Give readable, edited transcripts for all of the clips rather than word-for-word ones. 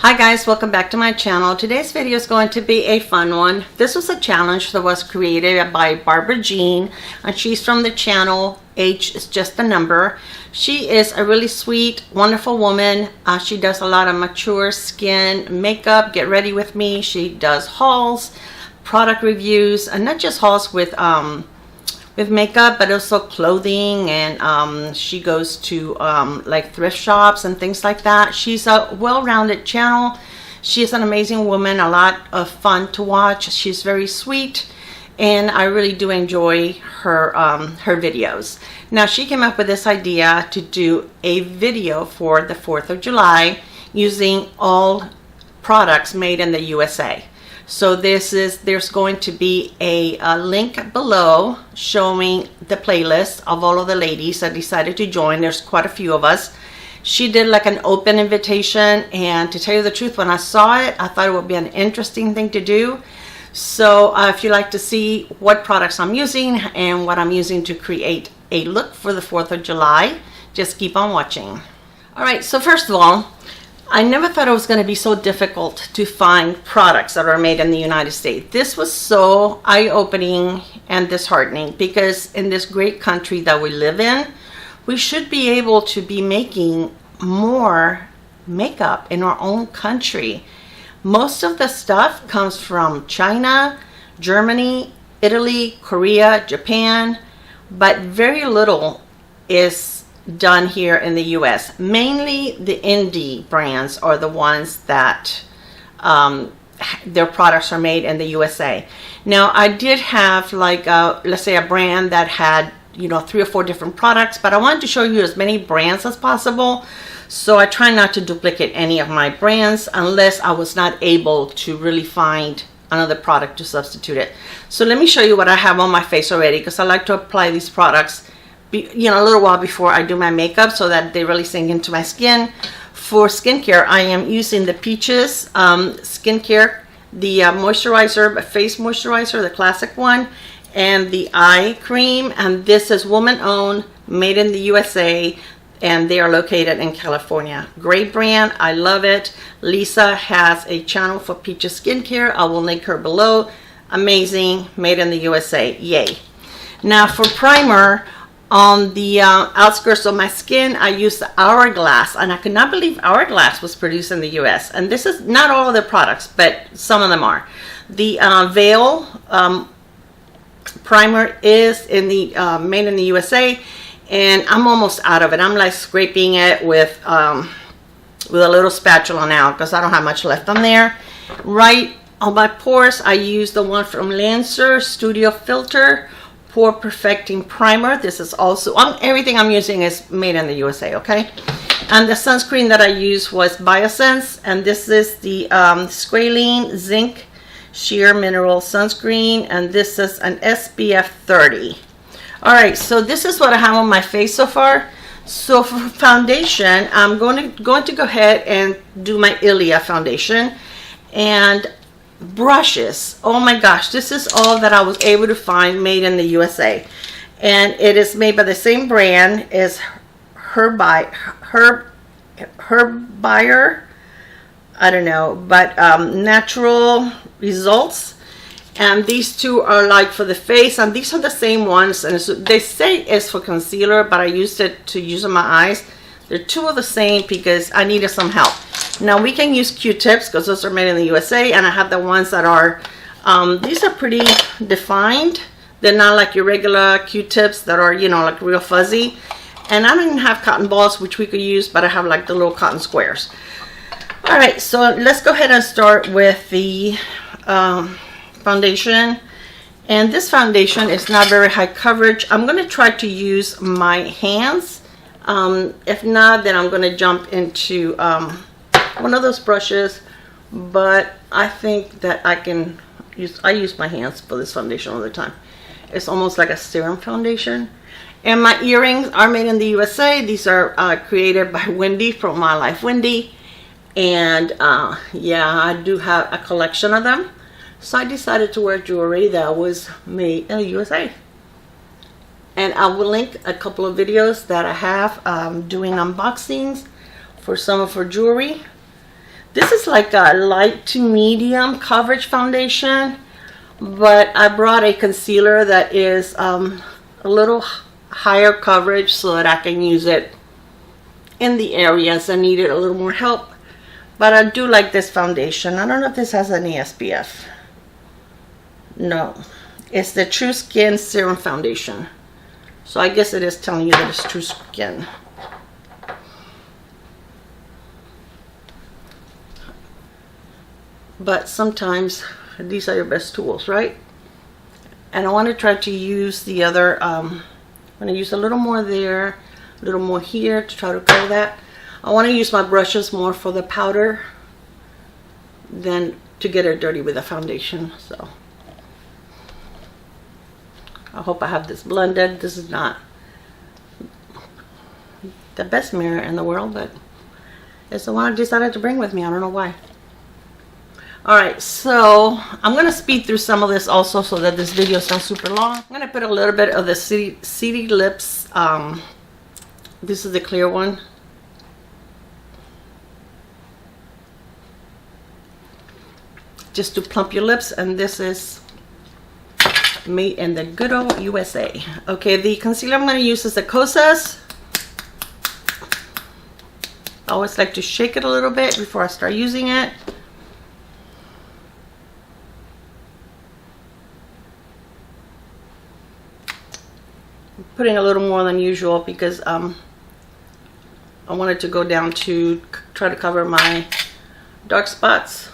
Hi guys, welcome back to my channel. Today's video is going to be a fun one. This was a challenge that was created by Barbara Jean, and she's from the channel H is Just a Number. She is a really sweet, wonderful woman. She does a lot of mature skin makeup. Get ready with me. She does hauls, product reviews, and not just hauls with makeup, but also clothing, and she goes to like thrift shops and things like that. She's a well-rounded channel. She's an amazing woman, a lot of fun to watch. She's very sweet, and I really do enjoy her her videos. Now she came up with this idea to do a video for the 4th of July using all products made in the USA. So there's going to be a link below showing the playlist of all of the ladies that decided to join. There's quite a few of us. She did like an open invitation, and to tell you the truth, when I saw it, I thought it would be an interesting thing to do. So if you like to see what products I'm using and what I'm using to create a look for the 4th of July, just keep on watching. All right, so first of all, I never thought it was going to be so difficult to find products that are made in the United States. This was so eye-opening and disheartening, because in this great country that we live in, we should be able to be making more makeup in our own country. Most of the stuff comes from China, Germany, Italy, Korea, Japan, but very little is done here in the US. Mainly the indie brands are the ones that their products are made in the USA. Now I did have like let's say a brand that had 3 or 4 different products, but I wanted to show you as many brands as possible, so I try not to duplicate any of my brands unless I was not able to really find another product to substitute it. So let me show you what I have on my face already, because I like to apply these products a little while before I do my makeup so that they really sink into my skin. For skincare, I am using the Peaches skincare, the moisturizer, face moisturizer, the classic one, and the eye cream. And this is woman owned, made in the USA, and they are located in California. Great brand, I love it. Lisa has a channel for Peaches skincare. I will link her below. Amazing, made in the USA, yay. Now for primer, on the outskirts of my skin, I use the Hourglass, and I could not believe Hourglass was produced in the US. And this is not all of their products, but some of them are. The Veil primer is in the made in the USA, and I'm almost out of it. I'm like scraping it with a little spatula now, because I don't have much left on there. Right on my pores, I use the one from Lancer Studio Filter Pore Perfecting Primer. This is also everything I'm using is made in the USA, okay? And the sunscreen that I used was Biossance, and this is the Squalene Zinc Sheer Mineral Sunscreen, and this is an SPF 30. All right, so this is what I have on my face so far. So for foundation, I'm going to go ahead and do my Ilia Foundation. And brushes, oh my gosh, this is all that I was able to find made in the USA, and it is made by the same brand as Herbiar, I don't know, but Natural Results. And these two are like for the face, and these are the same ones, and they say it's for concealer, but I used it to use on my eyes. They're two of the same because I needed some help. Now we can use Q-tips because those are made in the USA, and I have the ones that are, these are pretty defined. They're not like your regular Q-tips that are, like real fuzzy. And I don't even have cotton balls, which we could use, but I have like the little cotton squares. All right, so let's go ahead and start with the foundation. And this foundation is not very high coverage. I'm going to try to use my hands. If not, then I'm going to jump into one of those brushes, but I think that I use my hands for this foundation all the time. It's almost like a serum foundation. And my earrings are made in the USA. These are created by Wendy from My Life Wendy, and yeah, I do have a collection of them, so I decided to wear jewelry that was made in the USA. And I will link a couple of videos that I have doing unboxings for some of her jewelry. This is like a light to medium coverage foundation, but I brought a concealer that is a little higher coverage so that I can use it in the areas that needed a little more help. But I do like this foundation. I don't know if this has any SPF. No, it's the True Skin Serum Foundation. So I guess it is telling you that it's True Skin. But sometimes these are your best tools, right? And I want to try to use the other, I'm going to use a little more there, a little more here to try to cover that. I want to use my brushes more for the powder than to get it dirty with the foundation. So I hope I have this blended. This is not the best mirror in the world, but it's the one I decided to bring with me. I don't know why. Alright, so I'm going to speed through some of this also so that this video is not super long. I'm going to put a little bit of the City Lips. This is the clear one. Just to plump your lips, and this is made in the good old USA. Okay, the concealer I'm going to use is the Kosas. I always like to shake it a little bit before I start using it. I'm putting a little more than usual because I wanted to go down to try to cover my dark spots.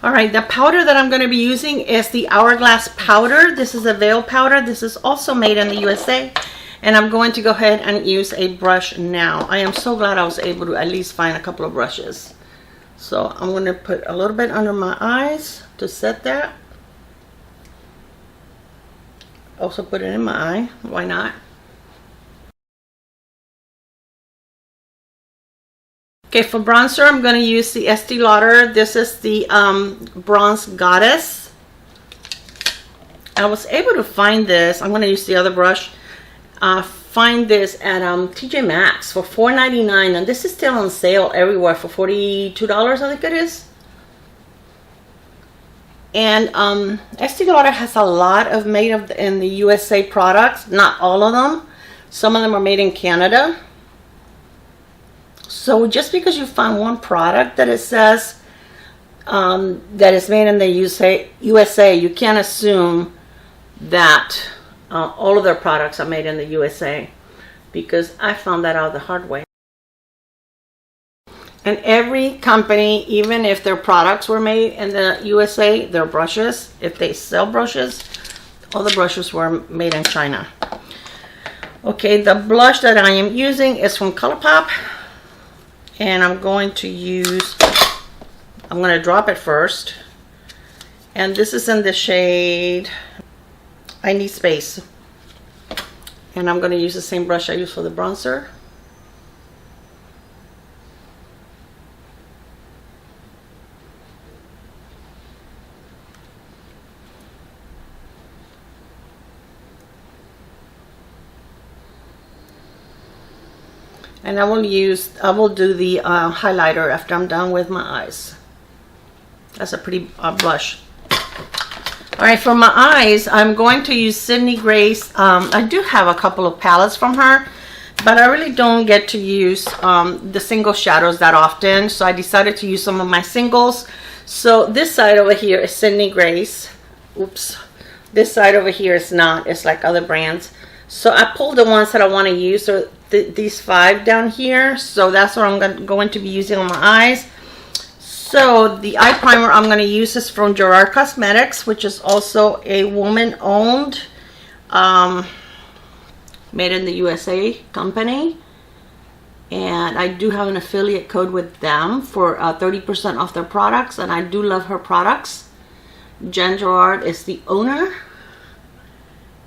Alright, the powder that I'm going to be using is the Hourglass powder. This is a veil powder. This is also made in the USA. And I'm going to go ahead and use a brush now. I am so glad I was able to at least find a couple of brushes. So I'm going to put a little bit under my eyes to set that. Also put it in my eye. Why not? Okay, for bronzer, I'm going to use the Estee Lauder. This is the Bronze Goddess. I was able to find this. I'm going to use the other brush. Find this at TJ Maxx for $4.99, and this is still on sale everywhere for $42, I think it is. And Estee Lauder has a lot of made in the USA products. Not all of them. Some of them are made in Canada. So just because you find one product that it says that is made in the USA, you can't assume that all of their products are made in the USA, because I found that out the hard way. And every company, even if their products were made in the USA, their brushes, if they sell brushes, all the brushes were made in China. Okay, the blush that I am using is from Colourpop. And I'm going to drop it first. And this is in the shade I Need Space. And I'm going to use the same brush I use for the bronzer. And I will do the highlighter after I'm done with my eyes. That's a pretty blush. Alright, for my eyes, I'm going to use Sydney Grace. I do have a couple of palettes from her, but I really don't get to use the single shadows that often. So I decided to use some of my singles. So this side over here is Sydney Grace. Oops. This side over here is not. It's like other brands. So I pulled the ones that I want to use. So these 5 down here. So that's what I'm going to be using on my eyes. So the eye primer I'm going to use is from Gerard Cosmetics, which is also a woman-owned, made in the USA company. And I do have an affiliate code with them for 30% off their products. And I do love her products. Jen Gerard is the owner.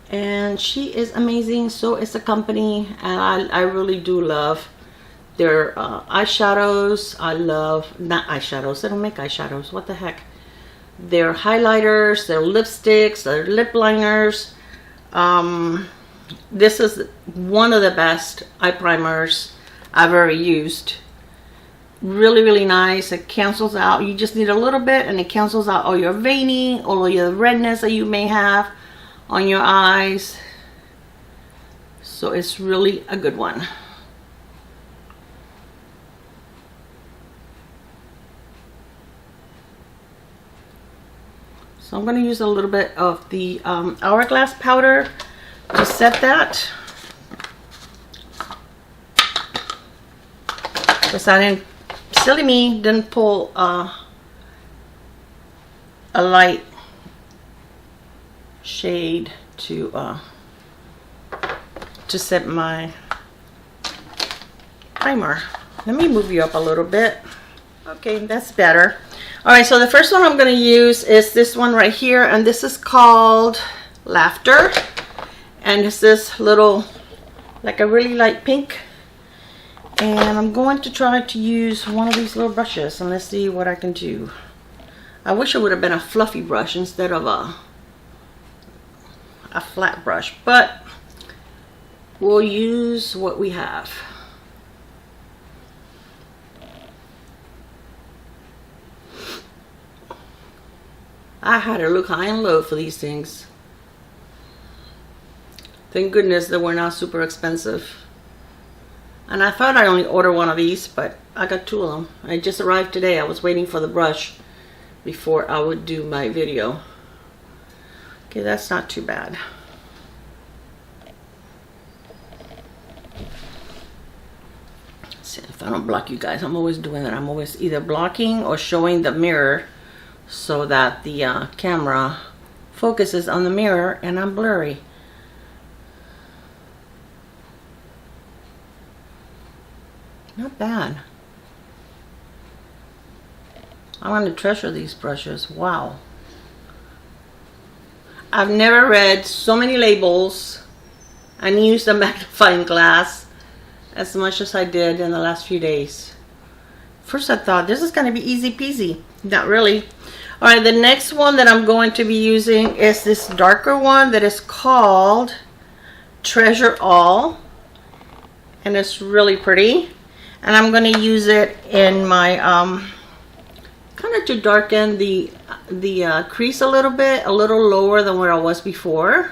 And she is amazing. So is the company. And I really do love Their eyeshadows, I love, not eyeshadows, they don't make eyeshadows, what the heck. Their highlighters, their lipsticks, their lip liners. This is one of the best eye primers I've ever used. Really, really nice. It cancels out, you just need a little bit and it cancels out all your veining, all of your redness that you may have on your eyes. So it's really a good one. So I'm going to use a little bit of the Hourglass powder to set that. Because I didn't, silly me, didn't pull a light shade to set my primer. Let me move you up a little bit. Okay, that's better. Alright, so the first one I'm going to use is this one right here, and this is called Lauder, and it's this little, like a really light pink, and I'm going to try to use one of these little brushes, and let's see what I can do. I wish it would have been a fluffy brush instead of a flat brush, but we'll use what we have. I had to look high and low for these things. Thank goodness they were not super expensive. And I thought I only ordered one of these, but I got two of them. I just arrived today. I was waiting for the brush before I would do my video. Okay, that's not too bad. See, if I don't block you guys, I'm always doing that. I'm always either blocking or showing the mirror so that the camera focuses on the mirror and I'm blurry. Not bad. I want to treasure these brushes. Wow. I've never read so many labels and used a magnifying glass as much as I did in the last few days. First I thought this is going to be easy peasy. Not really. Alright, the next one that I'm going to be using is this darker one that is called Treasure All. And it's really pretty. And I'm going to use it in my, kind of to darken the crease a little lower than where I was before.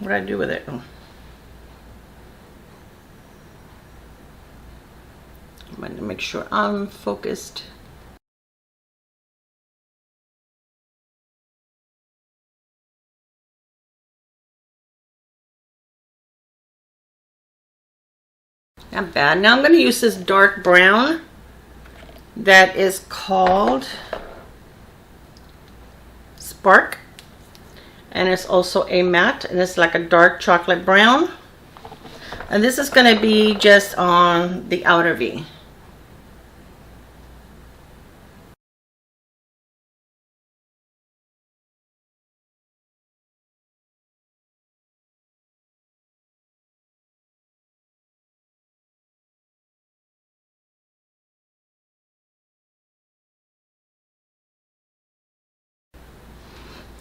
What do I do with it? Oh. I'm going to make sure I'm focused. Not bad. Now I'm going to use this dark brown that is called Spark. And it's also a matte, and it's like a dark chocolate brown. And this is going to be just on the outer V.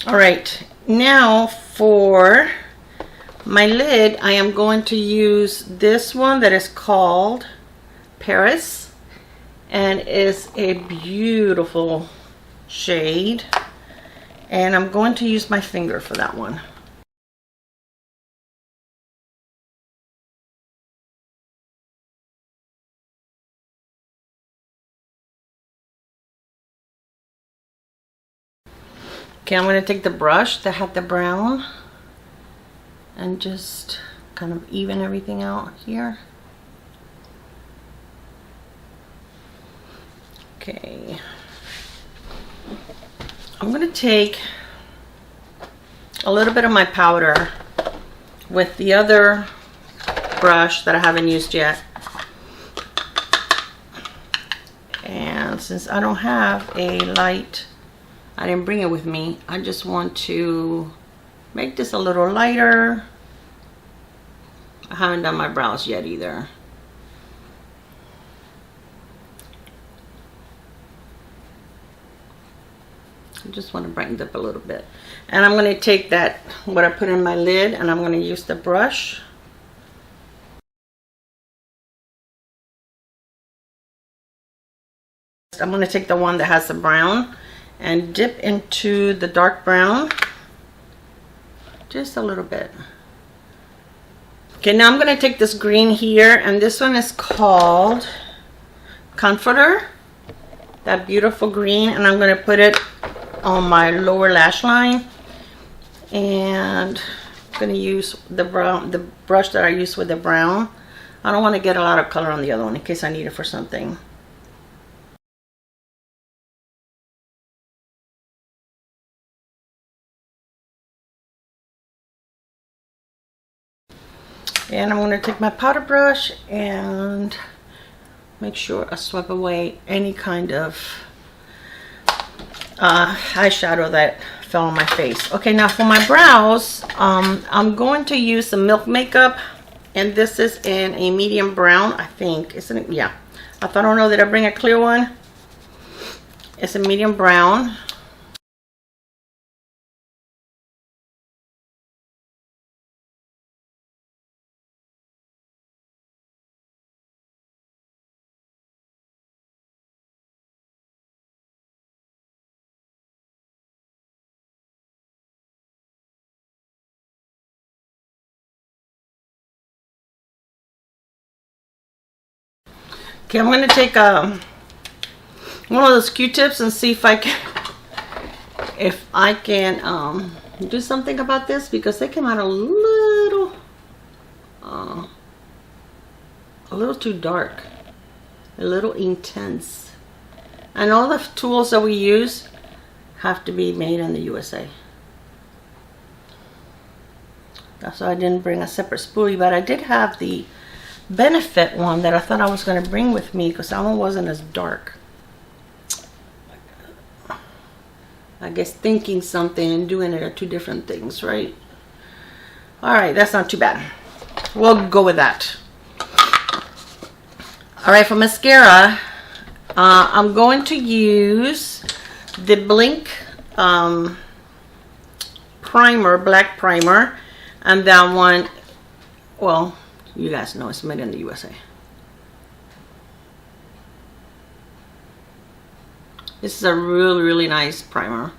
All right, now for my lid, I am going to use this one that is called Paris, and is a beautiful shade, and I'm going to use my finger for that one. Okay, I'm going to take the brush that had the brown and just kind of even everything out here. Okay. I'm going to take a little bit of my powder with the other brush that I haven't used yet. And since I don't have a light I didn't bring it with me. I just want to make this a little lighter. I haven't done my brows yet either. I just want to brighten it up a little bit. And I'm going to take that, what I put in my lid, and I'm going to use the brush. I'm going to take the one that has the brown and dip into the dark brown just a little bit. Okay, now I'm going to take this green here, and this one is called Comforter, that beautiful green, and I'm going to put it on my lower lash line, and I'm going to use the brown, the brush that I used with the brown. I don't want to get a lot of color on the other one in case I need it for something. And I'm going to take my powder brush and make sure I swipe away any kind of eyeshadow that fell on my face. Okay, now for my brows, I'm going to use some Milk Makeup, and this is in a medium brown, I think. Isn't it? Yeah. I don't know, did I bring a clear one? It's a medium brown. Okay, I'm going to take one of those Q-tips and see if I can do something about this, because they came out a little too dark, a little intense. And all the tools that we use have to be made in the USA. That's why I didn't bring a separate spoolie, but I did have the Benefit one that I thought I was going to bring with me, because that one wasn't as dark. I guess thinking something and doing it are two different things, right? Alright, that's not too bad. We'll go with that. Alright, for mascara, I'm going to use the Blink primer, black primer, and that one, well, you guys know it's made in the USA. This is a really nice primer.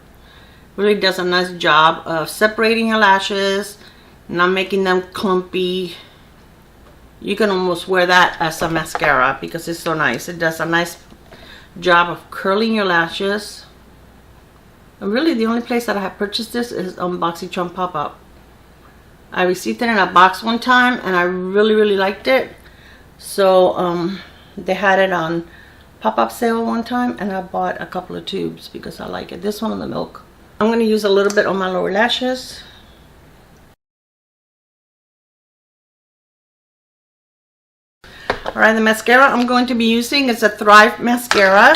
Really does a nice job of separating your lashes, not making them clumpy. You can almost wear that as a mascara because it's so nice. It does a nice job of curling your lashes. And really the only place that I have purchased this is on BoxyCharm Pop-Up. I received it in a box one time and I really liked it. So they had it on pop-up sale one time and I bought a couple of tubes because I like it. This one on the Milk. I'm going to use a little bit on my lower lashes. Alright, the mascara I'm going to be using is a Thrive mascara.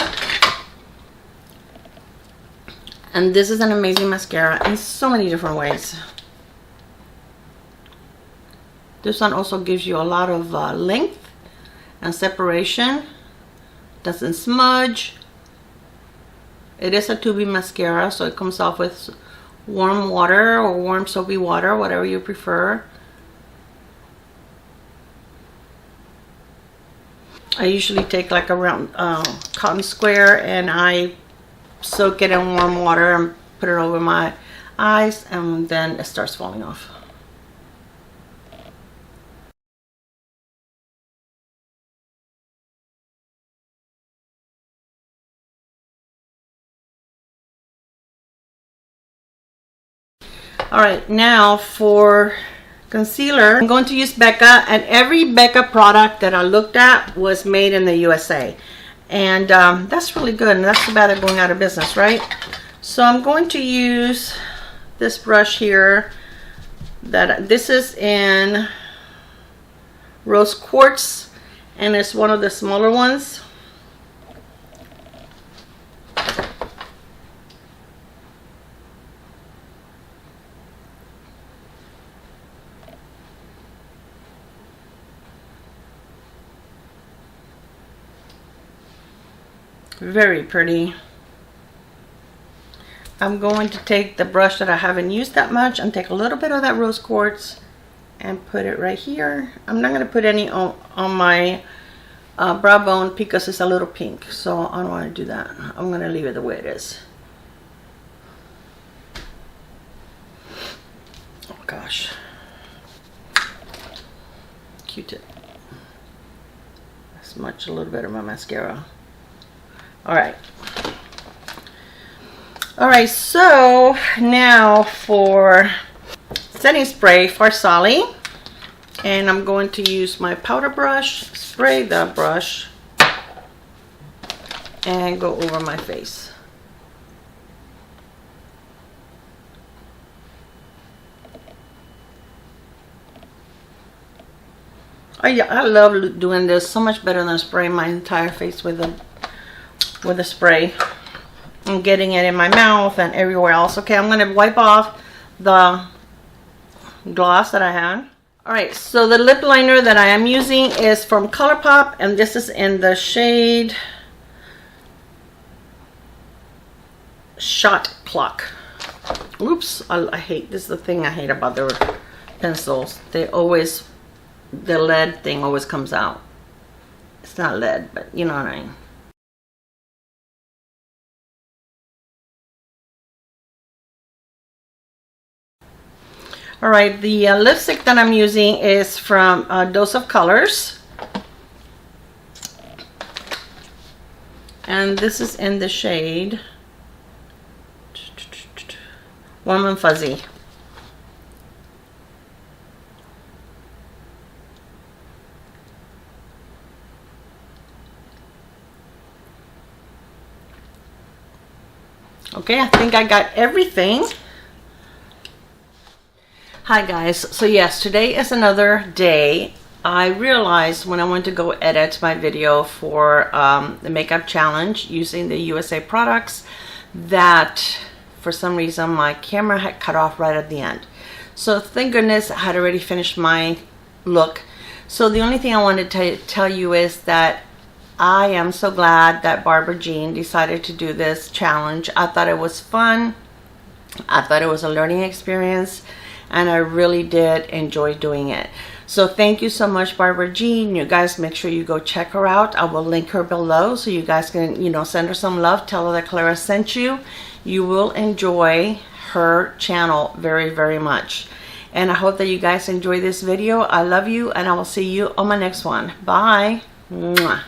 And this is an amazing mascara in so many different ways. This one also gives you a lot of length and separation. Doesn't smudge. It is a tubey mascara, so it comes off with warm water or warm soapy water, whatever you prefer. I usually take like a round cotton square and I soak it in warm water and put it over my eyes, and then it starts falling off. Alright, now for concealer, I'm going to use Becca, and every Becca product that I looked at was made in the USA. And that's really good, and that's too bad they're going out of business, right? So I'm going to use this brush here. This is in Rose Quartz, and it's one of the smaller ones. Very pretty. I'm going to take the brush that I haven't used that much and take a little bit of that rose quartz and put it right here. I'm not going to put any on my brow bone because it's a little pink, so I don't want to do that. I'm going to leave it the way it is. Oh gosh. Q-tip. Smudge a little bit of my mascara. Alright. Alright, so now for setting spray, Farsali. And I'm going to use my powder brush, spray the brush, and go over my face. I love doing this so much better than spraying my entire face with a spray and getting it in my mouth and everywhere else. Okay, I'm going to wipe off the gloss that I had. Alright, so the lip liner that I am using is from Colourpop, and this is in the shade Shot Clock. Oops, I hate, this is the thing I hate about their pencils. They always, the lead thing always comes out. It's not lead, but you know what I mean. Alright, the lipstick that I'm using is from Dose of Colors. And this is in the shade Warm and Fuzzy. Okay, I think I got everything. Hi guys, so yes, today is another day. I realized when I went to go edit my video for the makeup challenge using the USA products that for some reason my camera had cut off right at the end. So thank goodness I had already finished my look. So the only thing I wanted to tell you is that I am so glad that Barbara Jean decided to do this challenge. I thought it was fun. I thought it was a learning experience. And I really did enjoy doing it. So thank you so much, Barbara Jean. You guys make sure you go check her out. I will link her below so you guys can, you know, send her some love. Tell her that Clara sent you. You will enjoy her channel very, very much. And I hope that you guys enjoy this video. I love you, and I will see you on my next one. Bye. Mwah.